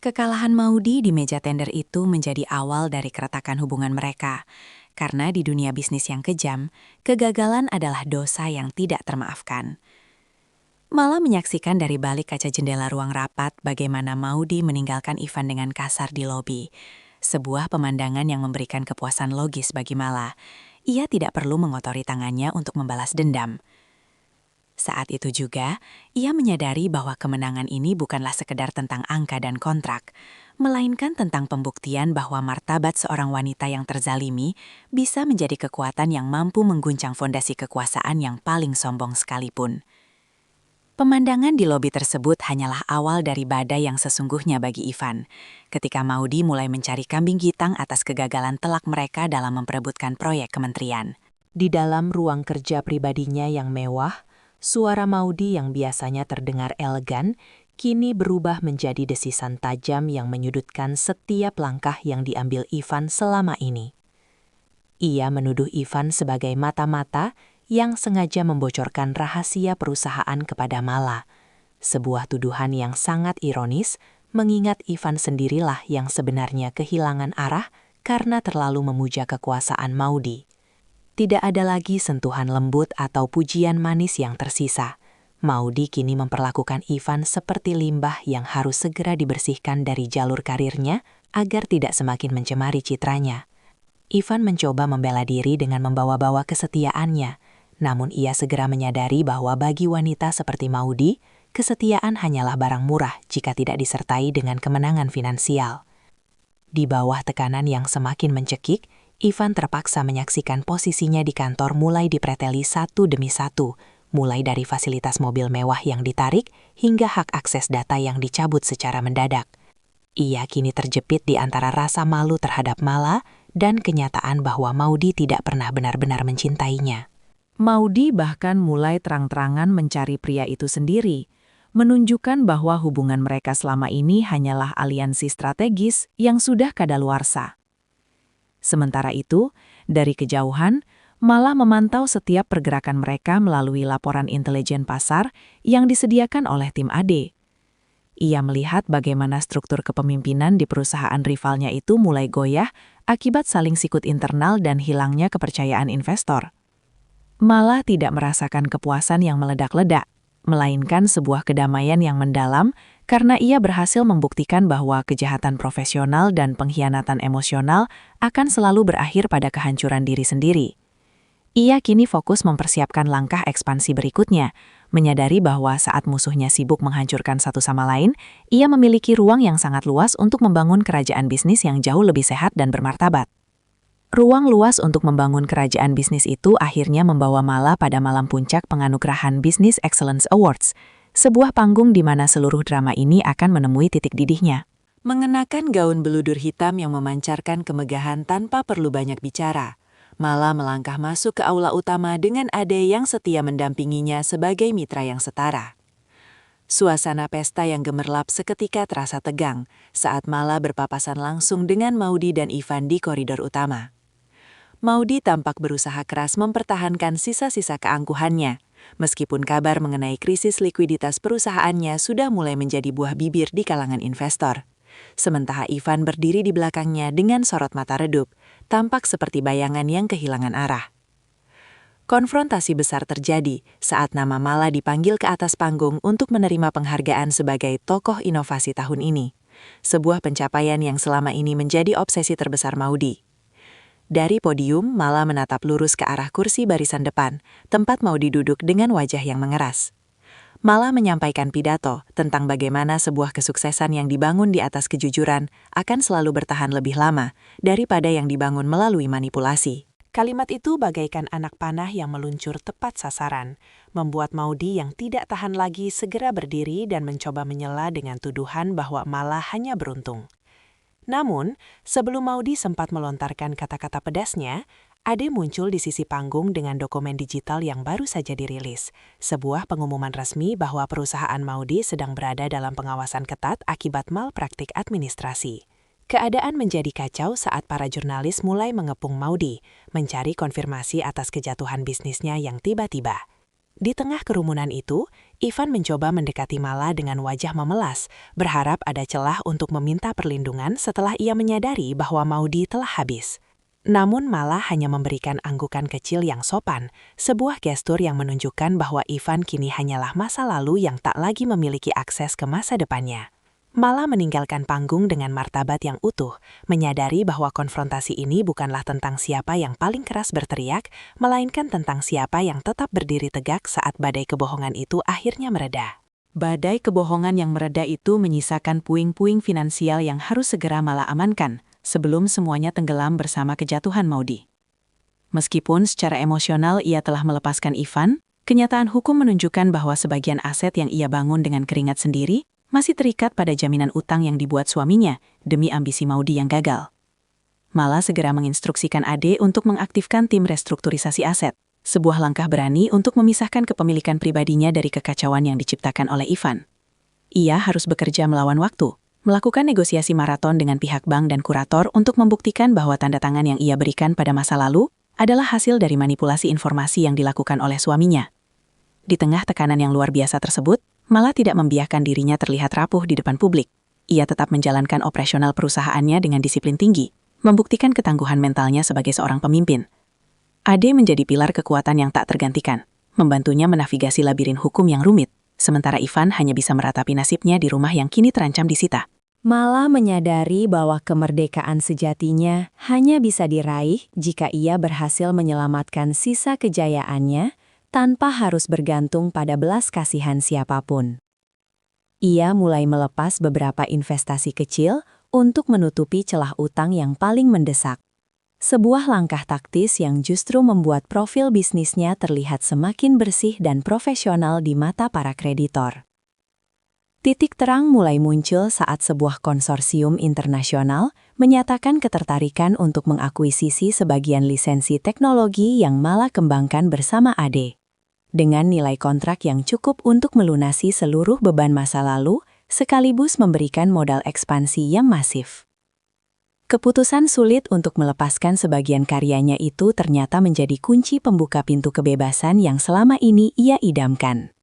Kekalahan Maudy di meja tender itu menjadi awal dari keretakan hubungan mereka, karena di dunia bisnis yang kejam, kegagalan adalah dosa yang tidak termaafkan. Mala menyaksikan dari balik kaca jendela ruang rapat bagaimana Maudy meninggalkan Ivan dengan kasar di lobi, sebuah pemandangan yang memberikan kepuasan logis bagi Mala. Ia tidak perlu mengotori tangannya untuk membalas dendam. Saat itu juga, ia menyadari bahwa kemenangan ini bukanlah sekedar tentang angka dan kontrak, melainkan tentang pembuktian bahwa martabat seorang wanita yang terzalimi bisa menjadi kekuatan yang mampu mengguncang fondasi kekuasaan yang paling sombong sekalipun. Pemandangan di lobi tersebut hanyalah awal dari badai yang sesungguhnya bagi Ivan, ketika Maudy mulai mencari kambing hitam atas kegagalan telak mereka dalam memperebutkan proyek kementerian. Di dalam ruang kerja pribadinya yang mewah, suara Maudy yang biasanya terdengar elegan, kini berubah menjadi desisan tajam yang menyudutkan setiap langkah yang diambil Ivan selama ini. Ia menuduh Ivan sebagai mata-mata yang sengaja membocorkan rahasia perusahaan kepada Mala, sebuah tuduhan yang sangat ironis mengingat Ivan sendirilah yang sebenarnya kehilangan arah karena terlalu memuja kekuasaan Maudy. Tidak ada lagi sentuhan lembut atau pujian manis yang tersisa. Maudy kini memperlakukan Ivan seperti limbah yang harus segera dibersihkan dari jalur karirnya agar tidak semakin mencemari citranya. Ivan mencoba membela diri dengan membawa-bawa kesetiaannya, namun ia segera menyadari bahwa bagi wanita seperti Maudy, kesetiaan hanyalah barang murah jika tidak disertai dengan kemenangan finansial. Di bawah tekanan yang semakin mencekik, Ivan terpaksa menyaksikan posisinya di kantor mulai dipreteli satu demi satu, mulai dari fasilitas mobil mewah yang ditarik hingga hak akses data yang dicabut secara mendadak. Ia kini terjepit di antara rasa malu terhadap Mala dan kenyataan bahwa Maudy tidak pernah benar-benar mencintainya. Maudy bahkan mulai terang-terangan mencari pria itu sendiri, menunjukkan bahwa hubungan mereka selama ini hanyalah aliansi strategis yang sudah kadaluarsa. Sementara itu, dari kejauhan, Mala memantau setiap pergerakan mereka melalui laporan intelijen pasar yang disediakan oleh tim Ade. Ia melihat bagaimana struktur kepemimpinan di perusahaan rivalnya itu mulai goyah akibat saling sikut internal dan hilangnya kepercayaan investor. Mala tidak merasakan kepuasan yang meledak-ledak, melainkan sebuah kedamaian yang mendalam karena ia berhasil membuktikan bahwa kejahatan profesional dan pengkhianatan emosional akan selalu berakhir pada kehancuran diri sendiri. Ia kini fokus mempersiapkan langkah ekspansi berikutnya, menyadari bahwa saat musuhnya sibuk menghancurkan satu sama lain, ia memiliki ruang yang sangat luas untuk membangun kerajaan bisnis yang jauh lebih sehat dan bermartabat. Ruang luas untuk membangun kerajaan bisnis itu akhirnya membawa Mala pada malam puncak penganugerahan Business Excellence Awards, sebuah panggung di mana seluruh drama ini akan menemui titik didihnya. Mengenakan gaun beludur hitam yang memancarkan kemegahan tanpa perlu banyak bicara, Mala melangkah masuk ke aula utama dengan Ade yang setia mendampinginya sebagai mitra yang setara. Suasana pesta yang gemerlap seketika terasa tegang saat Mala berpapasan langsung dengan Maudy dan Ivan di koridor utama. Maudy tampak berusaha keras mempertahankan sisa-sisa keangkuhannya, meskipun kabar mengenai krisis likuiditas perusahaannya sudah mulai menjadi buah bibir di kalangan investor. Sementara Ivan berdiri di belakangnya dengan sorot mata redup, tampak seperti bayangan yang kehilangan arah. Konfrontasi besar terjadi saat nama Mala dipanggil ke atas panggung untuk menerima penghargaan sebagai tokoh inovasi tahun ini, sebuah pencapaian yang selama ini menjadi obsesi terbesar Maudy. Dari podium, Mala menatap lurus ke arah kursi barisan depan, tempat Maudy duduk dengan wajah yang mengeras. Mala menyampaikan pidato tentang bagaimana sebuah kesuksesan yang dibangun di atas kejujuran akan selalu bertahan lebih lama daripada yang dibangun melalui manipulasi. Kalimat itu bagaikan anak panah yang meluncur tepat sasaran, membuat Maudy yang tidak tahan lagi segera berdiri dan mencoba menyela dengan tuduhan bahwa Mala hanya beruntung. Namun, sebelum Maudy sempat melontarkan kata-kata pedasnya, Ade muncul di sisi panggung dengan dokumen digital yang baru saja dirilis, sebuah pengumuman resmi bahwa perusahaan Maudy sedang berada dalam pengawasan ketat akibat malpraktik administrasi. Keadaan menjadi kacau saat para jurnalis mulai mengepung Maudy, mencari konfirmasi atas kejatuhan bisnisnya yang tiba-tiba. Di tengah kerumunan itu, Ivan mencoba mendekati Mala dengan wajah memelas, berharap ada celah untuk meminta perlindungan setelah ia menyadari bahwa Maudy telah habis. Namun Mala hanya memberikan anggukan kecil yang sopan, sebuah gestur yang menunjukkan bahwa Ivan kini hanyalah masa lalu yang tak lagi memiliki akses ke masa depannya. Mala meninggalkan panggung dengan martabat yang utuh, menyadari bahwa konfrontasi ini bukanlah tentang siapa yang paling keras berteriak, melainkan tentang siapa yang tetap berdiri tegak saat badai kebohongan itu akhirnya mereda. Badai kebohongan yang mereda itu menyisakan puing-puing finansial yang harus segera Mala amankan, sebelum semuanya tenggelam bersama kejatuhan Maudy. Meskipun secara emosional ia telah melepaskan Ivan, kenyataan hukum menunjukkan bahwa sebagian aset yang ia bangun dengan keringat sendiri masih terikat pada jaminan utang yang dibuat suaminya demi ambisi Maudy yang gagal. Mala segera menginstruksikan Ade untuk mengaktifkan tim restrukturisasi aset, sebuah langkah berani untuk memisahkan kepemilikan pribadinya dari kekacauan yang diciptakan oleh Ivan. Ia harus bekerja melawan waktu, melakukan negosiasi maraton dengan pihak bank dan kurator untuk membuktikan bahwa tanda tangan yang ia berikan pada masa lalu adalah hasil dari manipulasi informasi yang dilakukan oleh suaminya. Di tengah tekanan yang luar biasa tersebut, Mala tidak membiarkan dirinya terlihat rapuh di depan publik. Ia tetap menjalankan operasional perusahaannya dengan disiplin tinggi, membuktikan ketangguhan mentalnya sebagai seorang pemimpin. Ade menjadi pilar kekuatan yang tak tergantikan, membantunya menavigasi labirin hukum yang rumit, sementara Ivan hanya bisa meratapi nasibnya di rumah yang kini terancam disita. Mala menyadari bahwa kemerdekaan sejatinya hanya bisa diraih jika ia berhasil menyelamatkan sisa kejayaannya tanpa harus bergantung pada belas kasihan siapapun. Ia mulai melepas beberapa investasi kecil untuk menutupi celah utang yang paling mendesak. Sebuah langkah taktis yang justru membuat profil bisnisnya terlihat semakin bersih dan profesional di mata para kreditor. Titik terang mulai muncul saat sebuah konsorsium internasional menyatakan ketertarikan untuk mengakuisisi sebagian lisensi teknologi yang Mala kembangkan bersama Ade. Dengan nilai kontrak yang cukup untuk melunasi seluruh beban masa lalu, sekaligus memberikan modal ekspansi yang masif. Keputusan sulit untuk melepaskan sebagian karyanya itu ternyata menjadi kunci pembuka pintu kebebasan yang selama ini ia idamkan.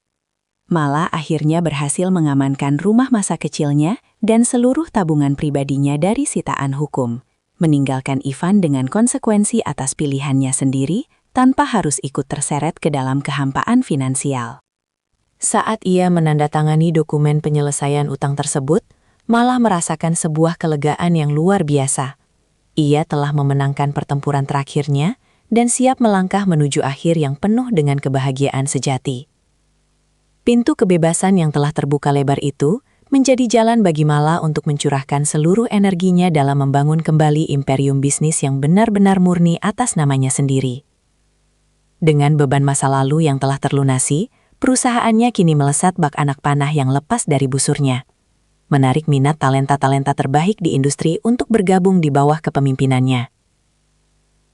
Mala akhirnya berhasil mengamankan rumah masa kecilnya dan seluruh tabungan pribadinya dari sitaan hukum, meninggalkan Ivan dengan konsekuensi atas pilihannya sendiri, tanpa harus ikut terseret ke dalam kehampaan finansial. Saat ia menandatangani dokumen penyelesaian utang tersebut, Mala merasakan sebuah kelegaan yang luar biasa. Ia telah memenangkan pertempuran terakhirnya, dan siap melangkah menuju akhir yang penuh dengan kebahagiaan sejati. Pintu kebebasan yang telah terbuka lebar itu menjadi jalan bagi Mala untuk mencurahkan seluruh energinya dalam membangun kembali imperium bisnis yang benar-benar murni atas namanya sendiri. Dengan beban masa lalu yang telah terlunasi, perusahaannya kini melesat bak anak panah yang lepas dari busurnya, menarik minat talenta-talenta terbaik di industri untuk bergabung di bawah kepemimpinannya.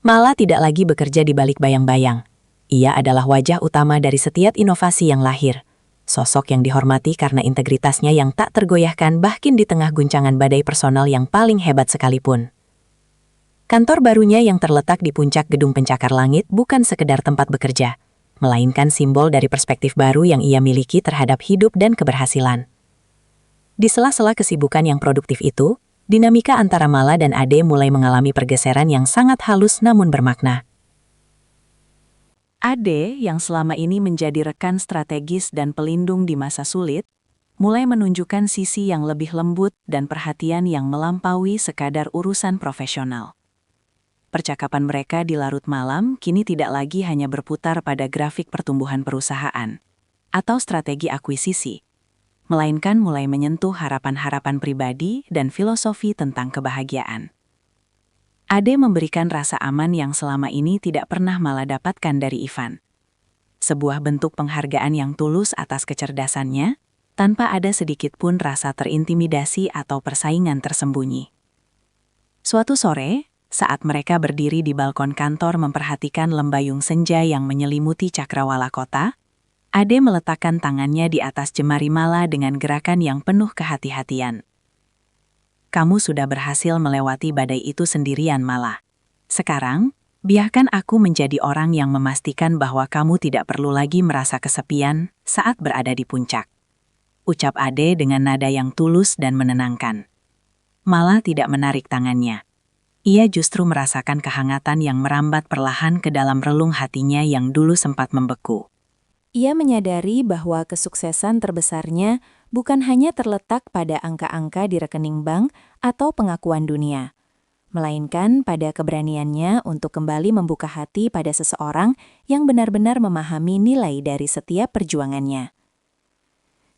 Mala tidak lagi bekerja di balik bayang-bayang. Ia adalah wajah utama dari setiap inovasi yang lahir. Sosok yang dihormati karena integritasnya yang tak tergoyahkan bahkan di tengah guncangan badai personal yang paling hebat sekalipun. Kantor barunya yang terletak di puncak gedung pencakar langit bukan sekedar tempat bekerja, melainkan simbol dari perspektif baru yang ia miliki terhadap hidup dan keberhasilan. Di sela-sela kesibukan yang produktif itu, dinamika antara Mala dan Ade mulai mengalami pergeseran yang sangat halus namun bermakna. Ade, yang selama ini menjadi rekan strategis dan pelindung di masa sulit, mulai menunjukkan sisi yang lebih lembut dan perhatian yang melampaui sekadar urusan profesional. Percakapan mereka di larut malam kini tidak lagi hanya berputar pada grafik pertumbuhan perusahaan atau strategi akuisisi, melainkan mulai menyentuh harapan-harapan pribadi dan filosofi tentang kebahagiaan. Ade memberikan rasa aman yang selama ini tidak pernah Mala dapatkan dari Ivan. Sebuah bentuk penghargaan yang tulus atas kecerdasannya, tanpa ada sedikit pun rasa terintimidasi atau persaingan tersembunyi. Suatu sore, saat mereka berdiri di balkon kantor memperhatikan lembayung senja yang menyelimuti cakrawala kota, Ade meletakkan tangannya di atas jemari Mala dengan gerakan yang penuh kehati-hatian. Kamu sudah berhasil melewati badai itu sendirian, Mala. Sekarang, biarkan aku menjadi orang yang memastikan bahwa kamu tidak perlu lagi merasa kesepian saat berada di puncak. Ucap Ade dengan nada yang tulus dan menenangkan. Mala tidak menarik tangannya. Ia justru merasakan kehangatan yang merambat perlahan ke dalam relung hatinya yang dulu sempat membeku. Ia menyadari bahwa kesuksesan terbesarnya bukan hanya terletak pada angka-angka di rekening bank atau pengakuan dunia, melainkan pada keberaniannya untuk kembali membuka hati pada seseorang yang benar-benar memahami nilai dari setiap perjuangannya.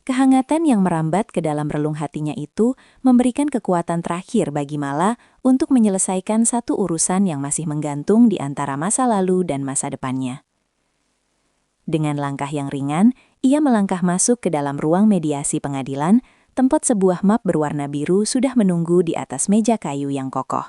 Kehangatan yang merambat ke dalam relung hatinya itu memberikan kekuatan terakhir bagi Mala untuk menyelesaikan satu urusan yang masih menggantung di antara masa lalu dan masa depannya. Dengan langkah yang ringan, ia melangkah masuk ke dalam ruang mediasi pengadilan, tempat sebuah map berwarna biru sudah menunggu di atas meja kayu yang kokoh.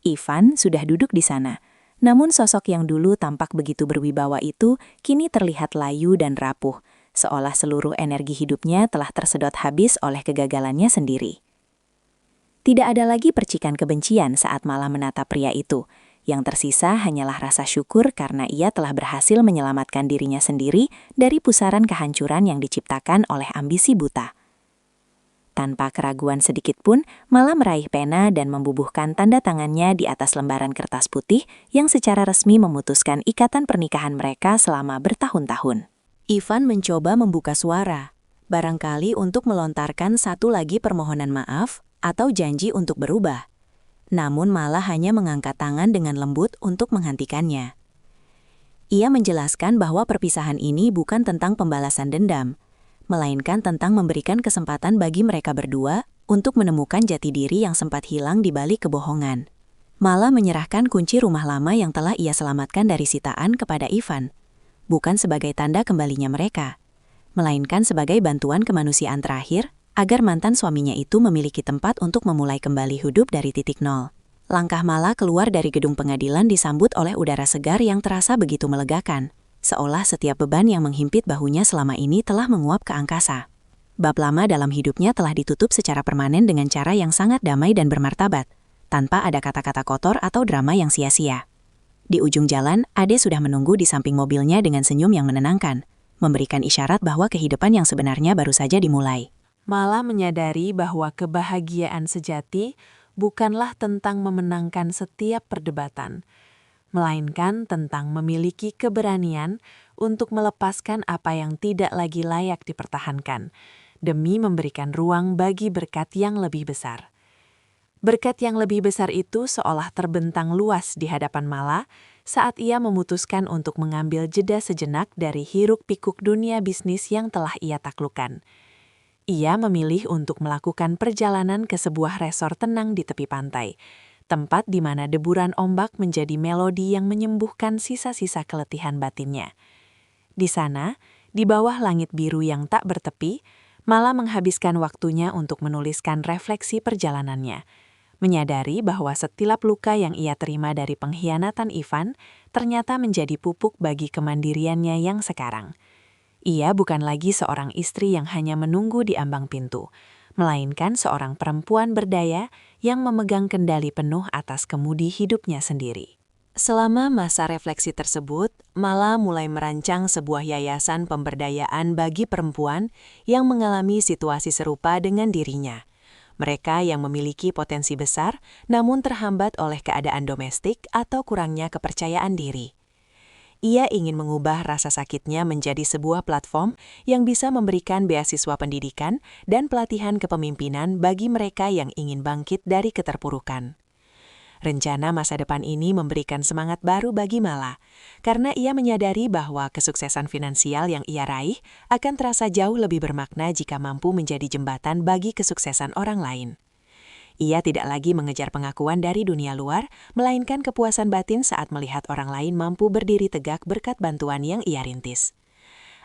Ivan sudah duduk di sana, namun sosok yang dulu tampak begitu berwibawa itu kini terlihat layu dan rapuh, seolah seluruh energi hidupnya telah tersedot habis oleh kegagalannya sendiri. Tidak ada lagi percikan kebencian saat Mala menatap pria itu. Yang tersisa hanyalah rasa syukur karena ia telah berhasil menyelamatkan dirinya sendiri dari pusaran kehancuran yang diciptakan oleh ambisi buta. Tanpa keraguan sedikit pun, Mala meraih pena dan membubuhkan tanda tangannya di atas lembaran kertas putih yang secara resmi memutuskan ikatan pernikahan mereka selama bertahun-tahun. Ivan mencoba membuka suara, barangkali untuk melontarkan satu lagi permohonan maaf atau janji untuk berubah. Namun Mala hanya mengangkat tangan dengan lembut untuk menghentikannya. Ia menjelaskan bahwa perpisahan ini bukan tentang pembalasan dendam, melainkan tentang memberikan kesempatan bagi mereka berdua untuk menemukan jati diri yang sempat hilang di balik kebohongan. Mala menyerahkan kunci rumah lama yang telah ia selamatkan dari sitaan kepada Ivan, bukan sebagai tanda kembalinya mereka, melainkan sebagai bantuan kemanusiaan terakhir agar mantan suaminya itu memiliki tempat untuk memulai kembali hidup dari titik nol. Langkah Mala keluar dari gedung pengadilan disambut oleh udara segar yang terasa begitu melegakan, seolah setiap beban yang menghimpit bahunya selama ini telah menguap ke angkasa. Bab lama dalam hidupnya telah ditutup secara permanen dengan cara yang sangat damai dan bermartabat, tanpa ada kata-kata kotor atau drama yang sia-sia. Di ujung jalan, Ade sudah menunggu di samping mobilnya dengan senyum yang menenangkan, memberikan isyarat bahwa kehidupan yang sebenarnya baru saja dimulai. Mala menyadari bahwa kebahagiaan sejati bukanlah tentang memenangkan setiap perdebatan, melainkan tentang memiliki keberanian untuk melepaskan apa yang tidak lagi layak dipertahankan, demi memberikan ruang bagi berkat yang lebih besar. Berkat yang lebih besar itu seolah terbentang luas di hadapan Mala, saat ia memutuskan untuk mengambil jeda sejenak dari hiruk-pikuk dunia bisnis yang telah ia taklukkan. Ia memilih untuk melakukan perjalanan ke sebuah resor tenang di tepi pantai, tempat di mana deburan ombak menjadi melodi yang menyembuhkan sisa-sisa keletihan batinnya. Di sana, di bawah langit biru yang tak bertepi, Mala menghabiskan waktunya untuk menuliskan refleksi perjalanannya, menyadari bahwa setilap luka yang ia terima dari pengkhianatan Ivan ternyata menjadi pupuk bagi kemandiriannya yang sekarang. Ia bukan lagi seorang istri yang hanya menunggu di ambang pintu, melainkan seorang perempuan berdaya yang memegang kendali penuh atas kemudi hidupnya sendiri. Selama masa refleksi tersebut, Mala mulai merancang sebuah yayasan pemberdayaan bagi perempuan yang mengalami situasi serupa dengan dirinya. Mereka yang memiliki potensi besar namun terhambat oleh keadaan domestik atau kurangnya kepercayaan diri. Ia ingin mengubah rasa sakitnya menjadi sebuah platform yang bisa memberikan beasiswa pendidikan dan pelatihan kepemimpinan bagi mereka yang ingin bangkit dari keterpurukan. Rencana masa depan ini memberikan semangat baru bagi Mala, karena ia menyadari bahwa kesuksesan finansial yang ia raih akan terasa jauh lebih bermakna jika mampu menjadi jembatan bagi kesuksesan orang lain. Ia tidak lagi mengejar pengakuan dari dunia luar, melainkan kepuasan batin saat melihat orang lain mampu berdiri tegak berkat bantuan yang ia rintis.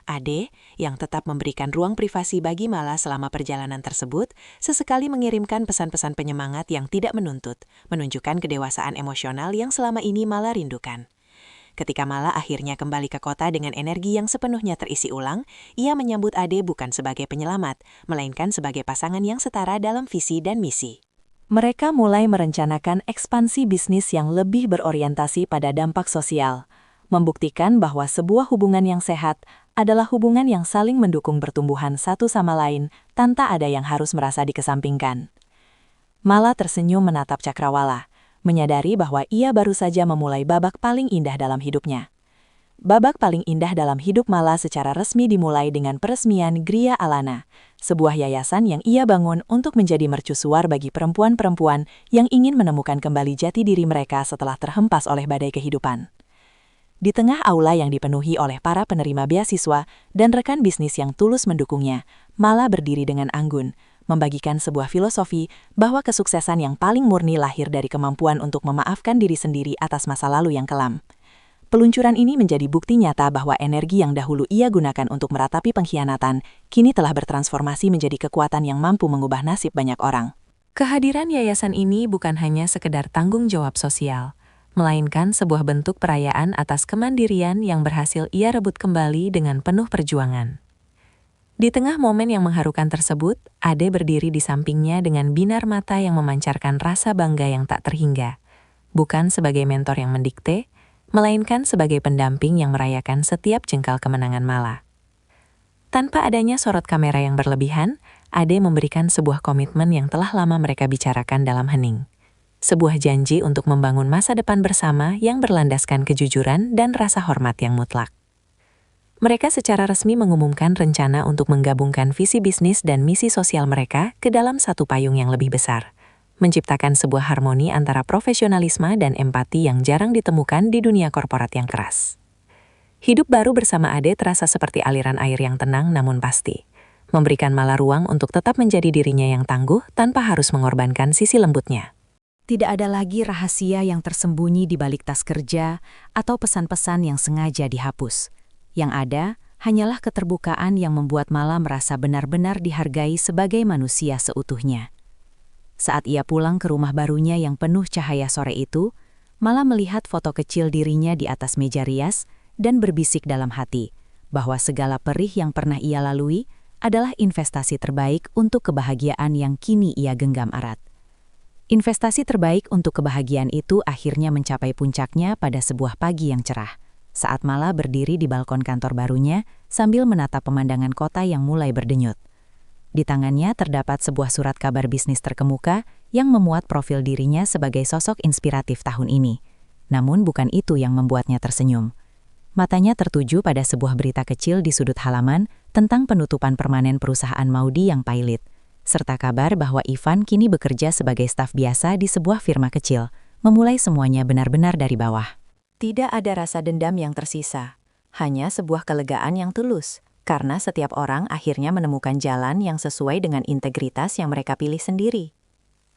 Ade, yang tetap memberikan ruang privasi bagi Mala selama perjalanan tersebut, sesekali mengirimkan pesan-pesan penyemangat yang tidak menuntut, menunjukkan kedewasaan emosional yang selama ini Mala rindukan. Ketika Mala akhirnya kembali ke kota dengan energi yang sepenuhnya terisi ulang, ia menyambut Ade bukan sebagai penyelamat, melainkan sebagai pasangan yang setara dalam visi dan misi. Mereka mulai merencanakan ekspansi bisnis yang lebih berorientasi pada dampak sosial, membuktikan bahwa sebuah hubungan yang sehat adalah hubungan yang saling mendukung pertumbuhan satu sama lain tanpa ada yang harus merasa dikesampingkan. Mala tersenyum menatap Cakrawala, menyadari bahwa ia baru saja memulai babak paling indah dalam hidupnya. Babak paling indah dalam hidup Mala secara resmi dimulai dengan peresmian Gria Alana, sebuah yayasan yang ia bangun untuk menjadi mercusuar bagi perempuan-perempuan yang ingin menemukan kembali jati diri mereka setelah terhempas oleh badai kehidupan. Di tengah aula yang dipenuhi oleh para penerima beasiswa dan rekan bisnis yang tulus mendukungnya, Mala berdiri dengan anggun, membagikan sebuah filosofi bahwa kesuksesan yang paling murni lahir dari kemampuan untuk memaafkan diri sendiri atas masa lalu yang kelam. Peluncuran ini menjadi bukti nyata bahwa energi yang dahulu ia gunakan untuk meratapi pengkhianatan, kini telah bertransformasi menjadi kekuatan yang mampu mengubah nasib banyak orang. Kehadiran yayasan ini bukan hanya sekedar tanggung jawab sosial, melainkan sebuah bentuk perayaan atas kemandirian yang berhasil ia rebut kembali dengan penuh perjuangan. Di tengah momen yang mengharukan tersebut, Ade berdiri di sampingnya dengan binar mata yang memancarkan rasa bangga yang tak terhingga, bukan sebagai mentor yang mendikte, melainkan sebagai pendamping yang merayakan setiap jengkal kemenangan Mala. Tanpa adanya sorot kamera yang berlebihan, Ade memberikan sebuah komitmen yang telah lama mereka bicarakan dalam hening. Sebuah janji untuk membangun masa depan bersama yang berlandaskan kejujuran dan rasa hormat yang mutlak. Mereka secara resmi mengumumkan rencana untuk menggabungkan visi bisnis dan misi sosial mereka ke dalam satu payung yang lebih besar, menciptakan sebuah harmoni antara profesionalisme dan empati yang jarang ditemukan di dunia korporat yang keras. Hidup baru bersama Ade terasa seperti aliran air yang tenang namun pasti, memberikan Mala ruang untuk tetap menjadi dirinya yang tangguh tanpa harus mengorbankan sisi lembutnya. Tidak ada lagi rahasia yang tersembunyi di balik tas kerja atau pesan-pesan yang sengaja dihapus. Yang ada hanyalah keterbukaan yang membuat Mala merasa benar-benar dihargai sebagai manusia seutuhnya. Saat ia pulang ke rumah barunya yang penuh cahaya sore itu, Mala melihat foto kecil dirinya di atas meja rias dan berbisik dalam hati bahwa segala perih yang pernah ia lalui adalah investasi terbaik untuk kebahagiaan yang kini ia genggam erat. Investasi terbaik untuk kebahagiaan itu akhirnya mencapai puncaknya pada sebuah pagi yang cerah, saat Mala berdiri di balkon kantor barunya sambil menatap pemandangan kota yang mulai berdenyut. Di tangannya terdapat sebuah surat kabar bisnis terkemuka yang memuat profil dirinya sebagai sosok inspiratif tahun ini. Namun bukan itu yang membuatnya tersenyum. Matanya tertuju pada sebuah berita kecil di sudut halaman tentang penutupan permanen perusahaan Maudi yang pailit, serta kabar bahwa Ivan kini bekerja sebagai staf biasa di sebuah firma kecil, memulai semuanya benar-benar dari bawah. Tidak ada rasa dendam yang tersisa, hanya sebuah kelegaan yang tulus, karena setiap orang akhirnya menemukan jalan yang sesuai dengan integritas yang mereka pilih sendiri.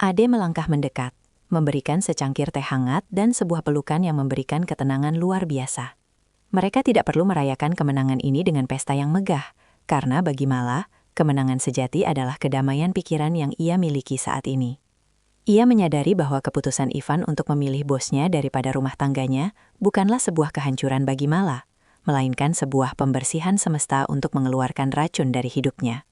Ade melangkah mendekat, memberikan secangkir teh hangat dan sebuah pelukan yang memberikan ketenangan luar biasa. Mereka tidak perlu merayakan kemenangan ini dengan pesta yang megah, karena bagi Mala, kemenangan sejati adalah kedamaian pikiran yang ia miliki saat ini. Ia menyadari bahwa keputusan Ivan untuk memilih bosnya daripada rumah tangganya bukanlah sebuah kehancuran bagi Mala, melainkan sebuah pembersihan semesta untuk mengeluarkan racun dari hidupnya.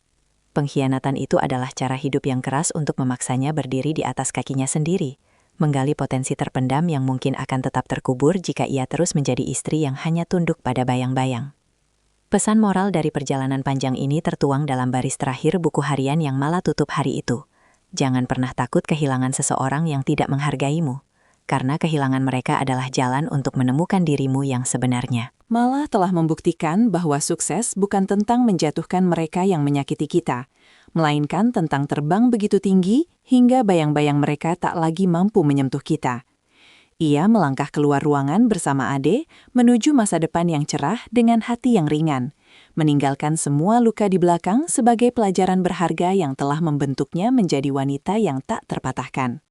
Pengkhianatan itu adalah cara hidup yang keras untuk memaksanya berdiri di atas kakinya sendiri, menggali potensi terpendam yang mungkin akan tetap terkubur jika ia terus menjadi istri yang hanya tunduk pada bayang-bayang. Pesan moral dari perjalanan panjang ini tertuang dalam baris terakhir buku harian yang Mala tutup hari itu. Jangan pernah takut kehilangan seseorang yang tidak menghargaimu, karena kehilangan mereka adalah jalan untuk menemukan dirimu yang sebenarnya. Mala telah membuktikan bahwa sukses bukan tentang menjatuhkan mereka yang menyakiti kita, melainkan tentang terbang begitu tinggi hingga bayang-bayang mereka tak lagi mampu menyentuh kita. Ia melangkah keluar ruangan bersama Ade menuju masa depan yang cerah dengan hati yang ringan, meninggalkan semua luka di belakang sebagai pelajaran berharga yang telah membentuknya menjadi wanita yang tak terpatahkan.